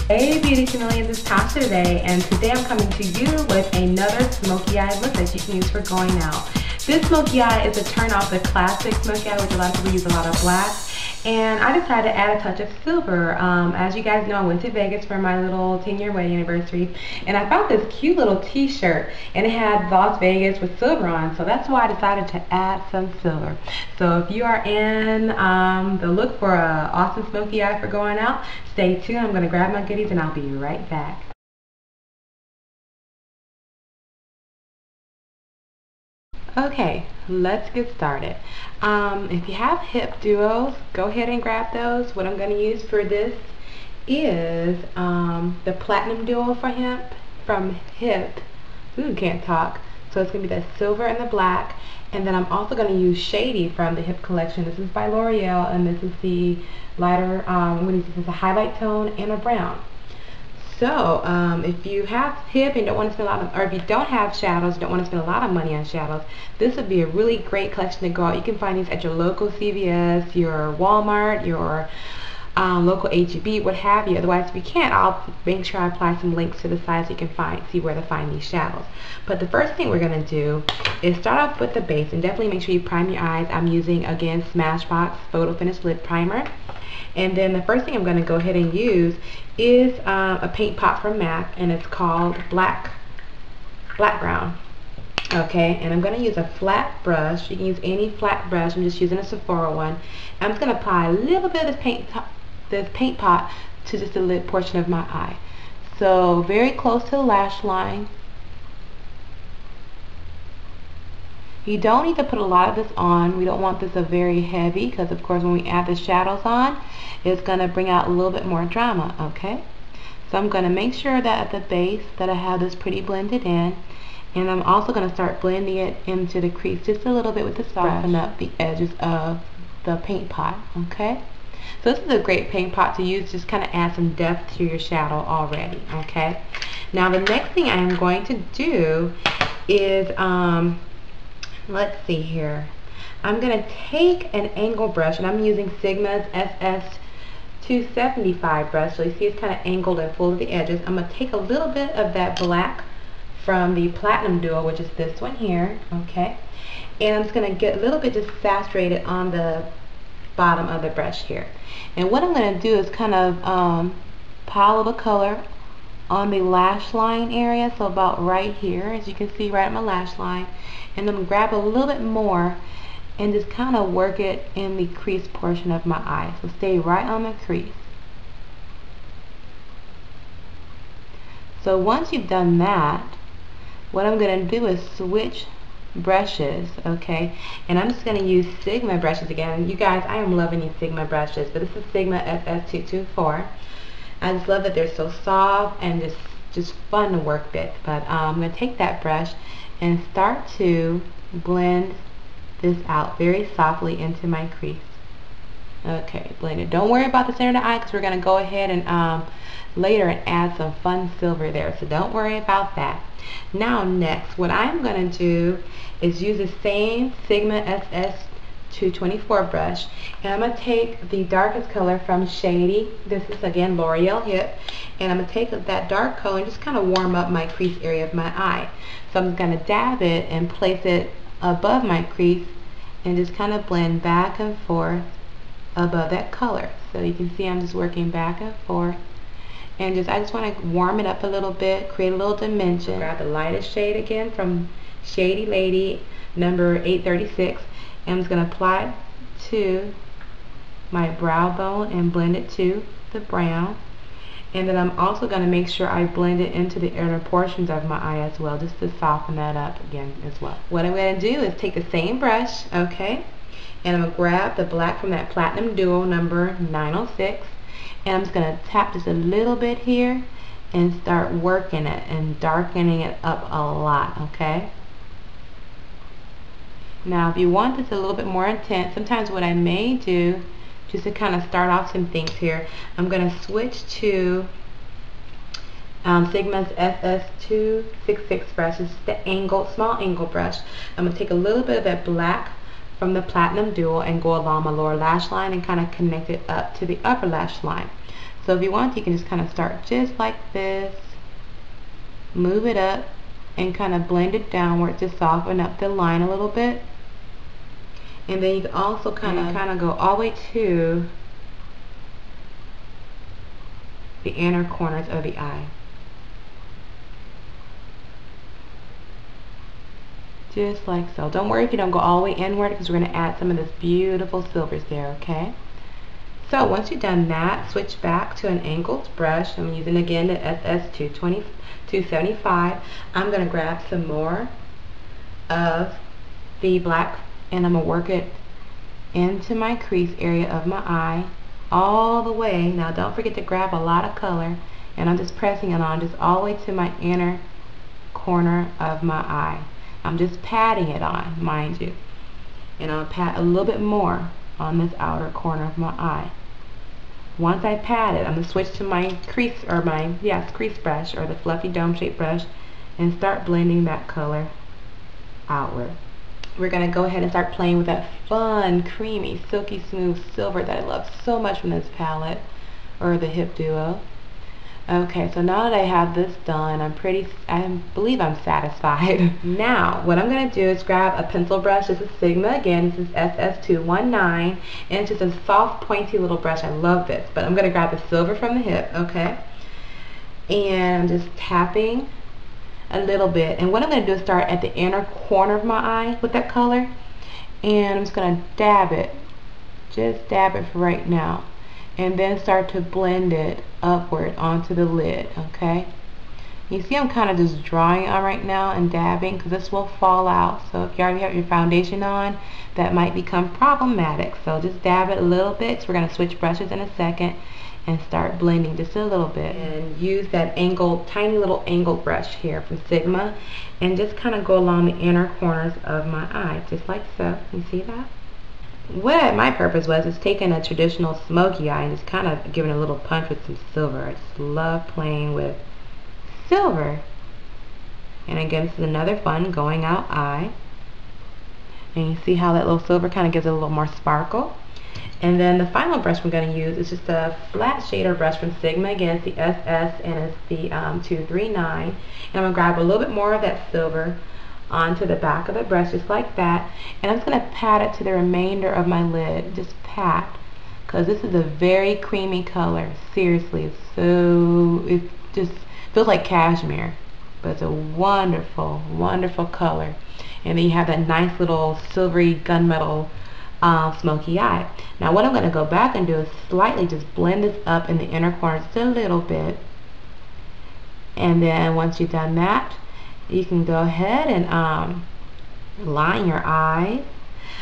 Hey beauty chameleons, it's Tasha today, and today I'm coming to you with another smoky eye look that you can use for going out. This smoky eye is a turn off the classic smoky eye, which a lot of people use a lot of black, and I decided to add a touch of silver. As you guys know, I went to Vegas for my little 10-year wedding anniversary, and I found this cute little t-shirt, and it had Las Vegas with silver on, so that's why I decided to add some silver. So if you are in the look for an awesome smoky eye for going out, stay tuned. I'm going to grab my goodies and I'll be right back. Okay, let's get started. If you have hip duos, go ahead and grab those. What I'm going to use for this is the platinum duo for hip from hip. Ooh, can't talk. So it's going to be the silver and the black. And then I'm also going to use Shady from the hip collection. This is by Loreal, and this is the lighter, this is a highlight tone and a brown. So if you have hip and don't want to spend a lot of, or if you don't have shadows, don't want to spend a lot of money on shadows, this would be a really great collection to go out. You can find these at your local CVS, your Walmart, your local HEB, what have you. Otherwise, if you can't, I'll make sure I apply some links to the side so you can see where to find these shadows. But the first thing we're going to do is start off with the base, and definitely make sure you prime your eyes. I'm using, again, Smashbox Photo Finish Lip Primer. And then the first thing I'm going to go ahead and use is a paint pot from MAC, and it's called Black Brown. Okay, and I'm going to use a flat brush. You can use any flat brush. I'm just using a Sephora one. I'm just going to apply a little bit of this paint pot to just the lid portion of my eye. So very close to the lash line. You don't need to put a lot of this on. We don't want this very heavy, because of course when we add the shadows on, it's going to bring out a little bit more drama. Okay, so I'm going to make sure that at the base that I have this pretty blended in, and I'm also going to start blending it into the crease just a little bit with the soften up the edges of the paint pot. Okay, so this is a great paint pot to use, just kind of add some depth to your shadow already. Okay, now the next thing I am going to do is let's see here. I'm going to take an angle brush, and I'm using Sigma's SS275 brush. So you see it's kind of angled and full of the edges. I'm going to take a little bit of that black from the Platinum Duo, which is this one here. Okay, and I'm just going to get a little bit just saturated on the bottom of the brush here. And what I'm going to do is kind of pile the color on the lash line area, so about right here, as you can see, right at my lash line. And I'm going to grab a little bit more and just kind of work it in the crease portion of my eye. So stay right on the crease. So once you've done that, what I'm going to do is switch brushes. Okay, and I'm just going to use Sigma brushes again. You guys, I am loving these Sigma brushes, but this is Sigma SS224. I just love that they're so soft and just fun to work with. But I'm going to take that brush and start to blend this out very softly into my crease. Okay, blend it. Don't worry about the center of the eye, because we're going to go ahead and later and add some fun silver there, so don't worry about that. Now next, what I'm going to do is use the same Sigma SS224 brush, and I'm going to take the darkest color from Shady. This is again Loreal Hip, and I'm going to take that dark color and just kind of warm up my crease area of my eye. So I'm going to dab it and place it above my crease and just kind of blend back and forth above that color. So you can see I'm just working back and forth, and I just want to warm it up a little bit, create a little dimension. Grab the lightest shade again from Shady Lady, number 836, and I'm just going to apply it to my brow bone and blend it to the brown. And then I'm also going to make sure I blend it into the inner portions of my eye as well, just to soften that up again as well. What I'm going to do is take the same brush, okay, and I'm going to grab the black from that Platinum Duo number 906, and I'm just going to tap just a little bit here and start working it and darkening it up a lot. Okay, now if you want this a little bit more intense, sometimes what I may do, just to kind of start off some things here, I'm going to switch to Sigma's SS266 brush. This is the small angle brush. I'm going to take a little bit of that black from the Platinum Duo and go along my lower lash line and kind of connect it up to the upper lash line. So if you want, you can just kind of start just like this, move it up, and kind of blend it downward to soften up the line a little bit. And then you can also kind of go all the way to the inner corners of the eye. Just like so. Don't worry if you don't go all the way inward, because we're going to add some of this beautiful silvers there, okay? So once you've done that, switch back to an angled brush. I'm using again the SS275. I'm going to grab some more of the black, and I'm going to work it into my crease area of my eye all the way. Now don't forget to grab a lot of color, and I'm just pressing it on just all the way to my inner corner of my eye. I'm just patting it on, mind you, and I'll pat a little bit more on this outer corner of my eye. Once I pat it, I'm going to switch to my crease, or my crease brush, or the fluffy dome shaped brush, and start blending that color outward. We're going to go ahead and start playing with that fun, creamy, silky smooth silver that I love so much from this palette, or the HIP Duo. Okay, so now that I have this done, I believe I'm satisfied. Now, what I'm going to do is grab a pencil brush. This is Sigma again. This is SS219, and it's just a soft, pointy little brush. I love this. But I'm going to grab the silver from the hip, okay? And I'm just tapping a little bit. And what I'm going to do is start at the inner corner of my eye with that color, and I'm just going to dab it. Just dab it for right now. And then start to blend it upward onto the lid, okay? You see I'm kind of just drawing on right now and dabbing, because this will fall out. So if you already have your foundation on, that might become problematic. So just dab it a little bit, because we're going to switch brushes in a second, and start blending just a little bit. And use that angled, tiny little angled brush here from Sigma, and just kind of go along the inner corners of my eye, just like so. You see that? What my purpose was is taking a traditional smoky eye and just kind of giving a little punch with some silver. I just love playing with silver. And again, this is another fun going out eye. And you see how that little silver kind of gives it a little more sparkle. And then the final brush we're going to use is just a flat shader brush from Sigma. Again, it's the SS, and it's the 239. And I'm going to grab a little bit more of that silver onto the back of the brush, just like that, and I'm just going to pat it to the remainder of my lid. Just pat, because this is a very creamy color. Seriously, it just feels like cashmere, but it's a wonderful, wonderful color. And then you have that nice little silvery gunmetal smoky eye. Now what I'm going to go back and do is slightly just blend this up in the inner corner just a little bit, and then once you've done that, you can go ahead and line your eyes.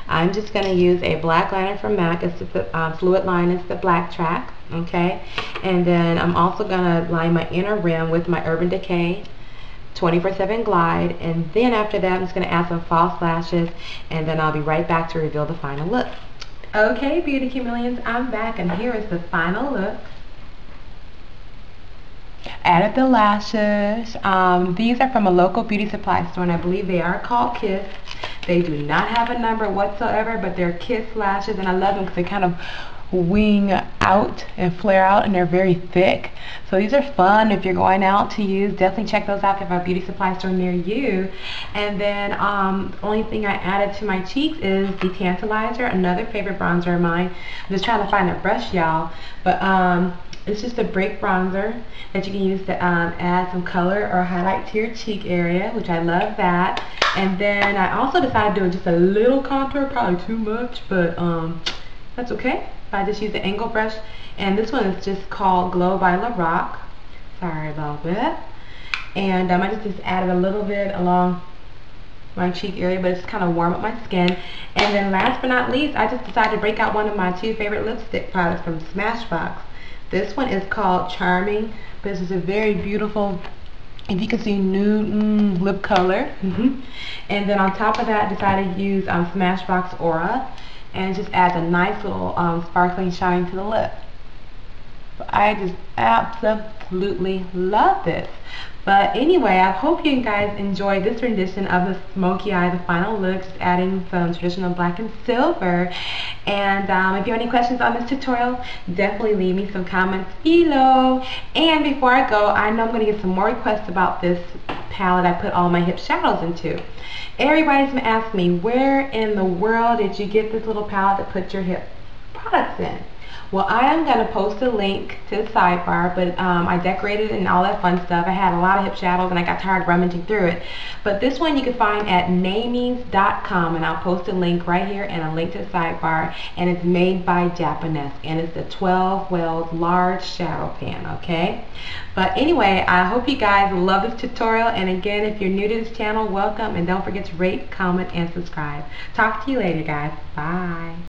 I'm just going to use a black liner from MAC. It's just the fluid line. It's the black track, okay? And then I'm also going to line my inner rim with my Urban Decay 24/7 Glide. And then after that, I'm just going to add some false lashes, and then I'll be right back to reveal the final look. Okay, Beauty Chameleons, I'm back, and here is the final look. Added the lashes. These are from a local beauty supply store, and I believe they are called Kiss. They do not have a number whatsoever, but they're Kiss lashes, and I love them because they kind of wing out and flare out, and they're very thick. So these are fun if you're going out to use. Definitely check those out if you have a beauty supply store near you. And then the only thing I added to my cheeks is the Tantalizer, another favorite bronzer of mine. I'm just trying to find a brush, y'all, but it's just a break bronzer that you can use to add some color or highlight to your cheek area, which I love that. And then I also decided to do just a little contour, probably too much, but that's okay. I just use the angle brush, and this one is just called Glow by Loreal. Sorry about that. And I just added a little bit along my cheek area, but it's kind of warm up my skin. And then last but not least, I just decided to break out one of my two favorite lipstick products from Smashbox. This one is called Charming. This is a very beautiful, if you can see, nude lip color. And then on top of that, I decided to use Smashbox Aura, and it just adds a nice little sparkling shine to the lip. I just absolutely love this. But anyway, I hope you guys enjoyed this rendition of the Smokey Eye, the final look, just adding some traditional black and silver. And if you have any questions on this tutorial, definitely leave me some comments below. And before I go, I know I'm going to get some more requests about this palette I put all my hip shadows into. Everybody's been asking me, where in the world did you get this little palette to put your hip products in? Well, I am going to post a link to the sidebar, but I decorated and all that fun stuff. I had a lot of hip shadows and I got tired rummaging through it. But this one you can find at namings.com, and I'll post a link right here and a link to the sidebar. And it's made by Japanese, and it's the 12 Wells large shadow pan, okay? But anyway, I hope you guys love this tutorial. And again, if you're new to this channel, welcome. And don't forget to rate, comment, and subscribe. Talk to you later, guys. Bye.